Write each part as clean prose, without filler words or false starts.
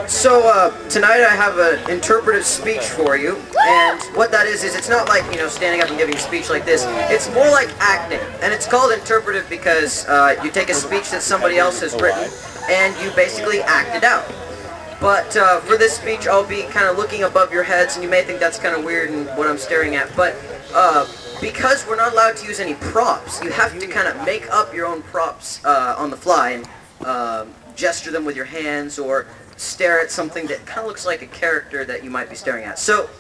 Tonight I have an interpretive speech for you, and what that is it's not like, standing up and giving a speech like this. It's more like acting, and it's called interpretive because you take a speech that somebody else has written, and you basically act it out. But for this speech, I'll be kind of looking above your heads, and you may think that's kind of weird and what I'm staring at, but because we're not allowed to use any props, you have to kind of make up your own props on the fly, and gesture them with your hands, or stare at something that kind of looks like a character that you might be staring at. So,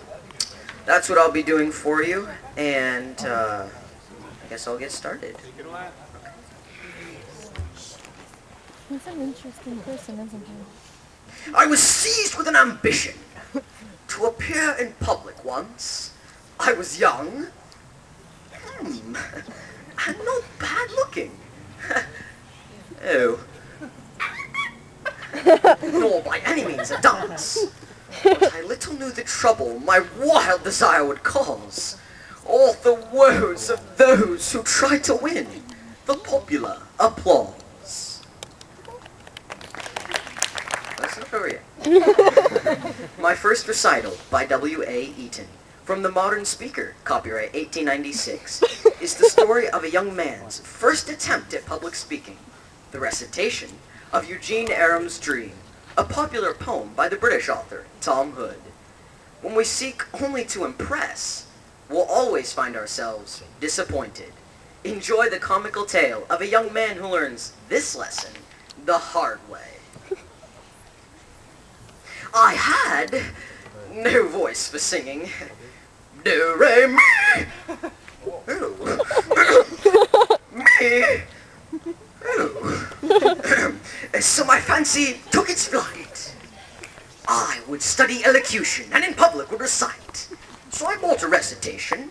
that's what I'll be doing for you, and I guess I'll get started. He's an interesting person, isn't he? I was seized with an ambition to appear in public once. I was young, and not bad looking. Oh. Nor by any means a dunce. But I little knew the trouble my wild desire would cause, or the woes of those who tried to win the popular applause. Listen for you. My first recital by W.A. Eaton, from The Modern Speaker, copyright 1896, is the story of a young man's first attempt at public speaking, the recitation of Eugene Aram's Dream, a popular poem by the British author Tom Hood. When we seek only to impress, we'll always find ourselves disappointed. Enjoy the comical tale of a young man who learns this lesson the hard way. I had no voice for singing. Do, re, mi. Oh. Me. Oh. So my fancy took its flight. I would study elocution, and in public would recite. So I bought a recitation.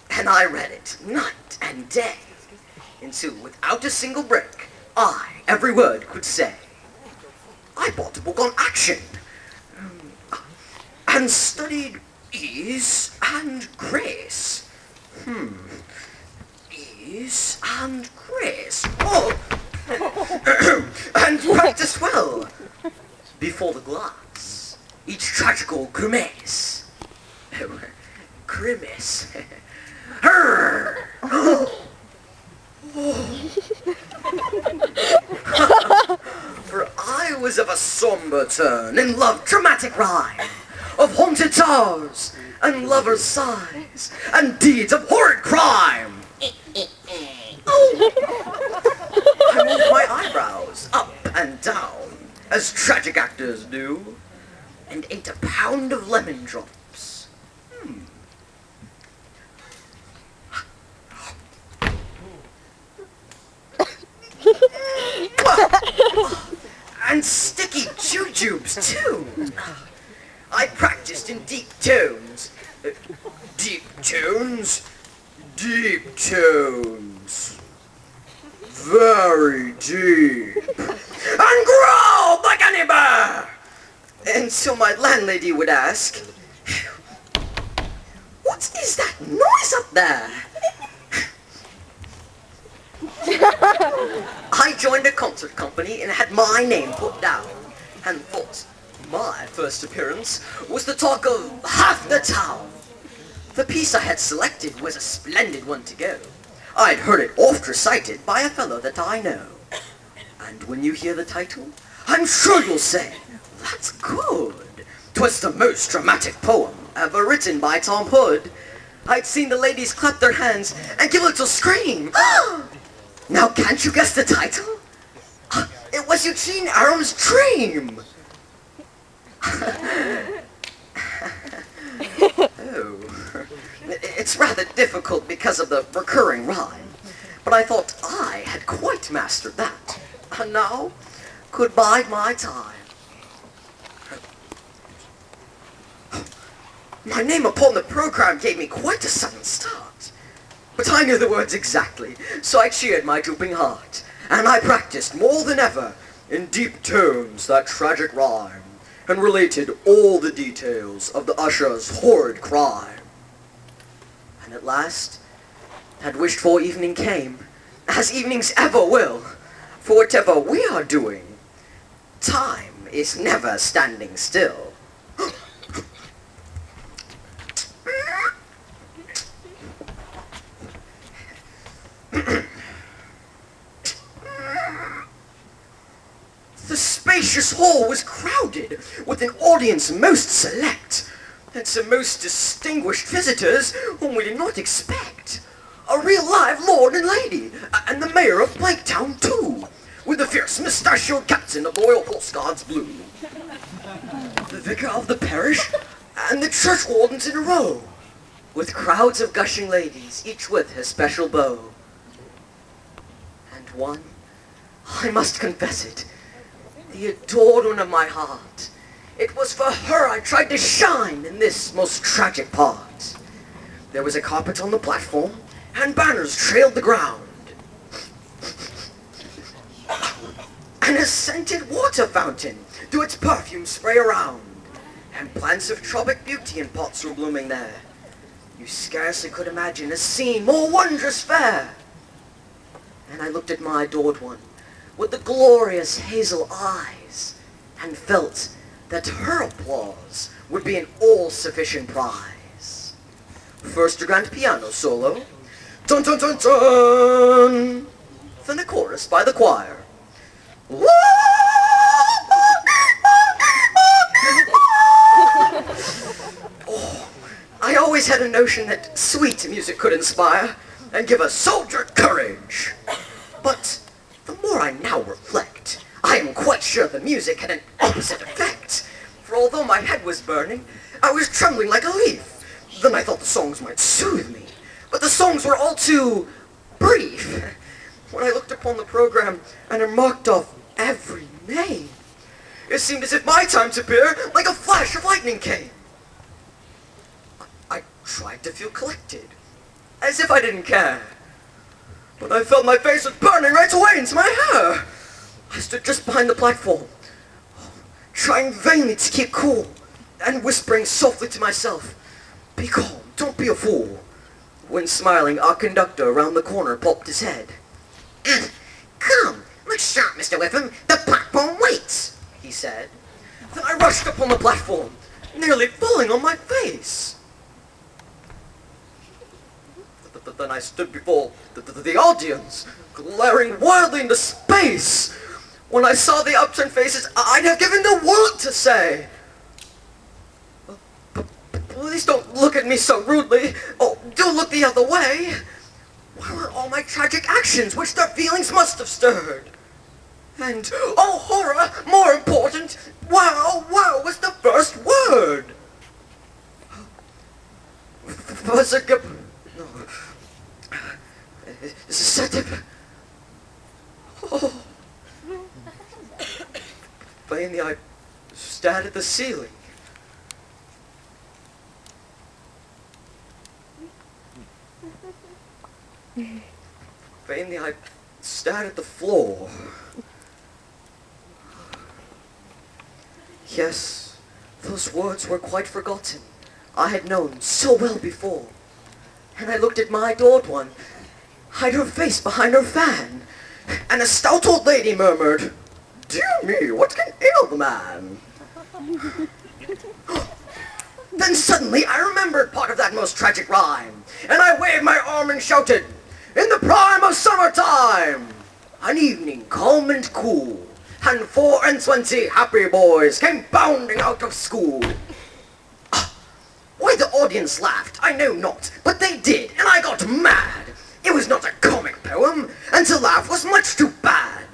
And I read it night and day. Until without a single break, I every word could say. I bought a book on action, and studied ease and grace. Ease and grace. Oh! And practiced well before the glass each tragical grimace. Grimace. For I was of a somber turn, in love dramatic rhyme, of haunted towers, and lovers' sighs, and deeds of horrid crime. I moved my eyebrows up and down, as tragic actors do, and ate a pound of lemon drops. And sticky jujubes, too. I practiced in deep tones. Deep tones? Deep tones. Very deep. And growled like any bear. Until my landlady would ask, "What is that noise up there?" I joined a concert company and had my name put down, and thought my first appearance was the talk of half the town. The piece I had selected was a splendid one to go. I'd heard it oft recited by a fellow that I know. And when you hear the title, I'm sure you'll say, "That's good." 'Twas the most dramatic poem ever written by Tom Hood. I'd seen the ladies clap their hands and give a little scream. Now can't you guess the title? It was Eugene Aram's Dream. Oh. It's rather difficult because of the recurring rhyme, but I thought I had quite mastered that. And now, could bide my time. My name upon the program gave me quite a sudden start. But I knew the words exactly, so I cheered my drooping heart, and I practiced more than ever in deep tones that tragic rhyme, and related all the details of the usher's horrid crime. And at last, that wished-for evening came, as evenings ever will, for whatever we are doing, time is never standing still. The spacious hall was crowded with an audience most select, and some most distinguished visitors whom we did not expect. A real live lord and lady, and the mayor of Blanktown too, with the fierce mustachioed captain of the Royal Horse Guards Blue, the vicar of the parish, and the church wardens in a row, with crowds of gushing ladies, each with her special beau. And one, I must confess it, the adored one of my heart. It was for her I tried to shine in this most tragic part. There was a carpet on the platform, and banners trailed the ground. And a scented water fountain threw its perfume spray around, and plants of tropic beauty in pots were blooming there. You scarcely could imagine a scene more wondrous fair. And I looked at my adored one with the glorious hazel eyes, and felt that her applause would be an all-sufficient prize. First a grand piano solo, dun dun dun dun, then a chorus by the choir. Oh, I always had a notion that sweet music could inspire and give a soldier courage. But the more I now reflect, I am quite sure the music had an opposite effect. For although my head was burning, I was trembling like a leaf. Then I thought the songs might soothe me, but the songs were all too brief. When I looked upon the program and I marked off every name, it seemed as if my time to appear like a flash of lightning came. I tried to feel collected, as if I didn't care. But I felt my face was burning right away into my hair. I stood just behind the platform, trying vainly to keep cool, and whispering softly to myself, "Be calm, don't be a fool." When smiling, our conductor around the corner popped his head. "Come, look sharp, Mr. Whipham, the platform waits," he said. Then I rushed up on the platform, nearly falling on my face. Then I stood before the audience, glaring wildly into space. When I saw the upturned faces, I'd have given the world to say, "Please don't look at me so rudely. Oh, do look the other way." Where were all my tragic actions, which their feelings must have stirred? And, oh horror, more important, wow, wow was the first word. Oh. Vainly I stared at the ceiling. Vainly I stared at the floor. Yes, those words were quite forgotten. I had known so well before. And I looked at my adored one, hide her face behind her fan, and a stout old lady murmured, "Dear me, what can ail the man?" Then suddenly I remembered part of that most tragic rhyme, and I waved my arm and shouted, "In the prime of summertime, an evening calm and cool, and 24 happy boys came bounding out of school." Why the audience laughed, I know not, but they did, and I got mad. It was not a comic poem, and to laugh was much too bad.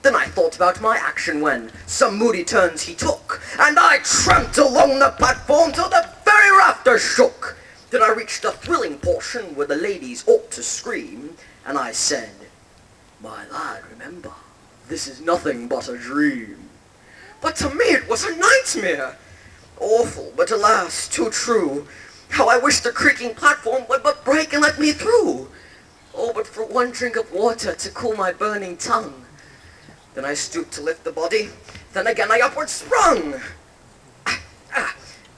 Then I thought about my action when some moody turns he took, and I tramped along the platform till the very rafters shook. Then I reached the thrilling portion where the ladies ought to scream, and I said, "My lad, remember, this is nothing but a dream." But to me it was a nightmare. Awful, but alas, too true. How I wish the creaking platform would but break and let me through. Oh, but for one drink of water to cool my burning tongue. Then I stooped to lift the body, then again I upward sprung.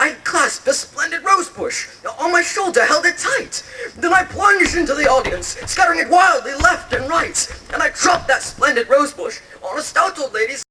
I clasped a splendid rose bush, on my shoulder held it tight. Then I plunged into the audience, scattering it wildly left and right, and I dropped that splendid rose bush on a stout old lady's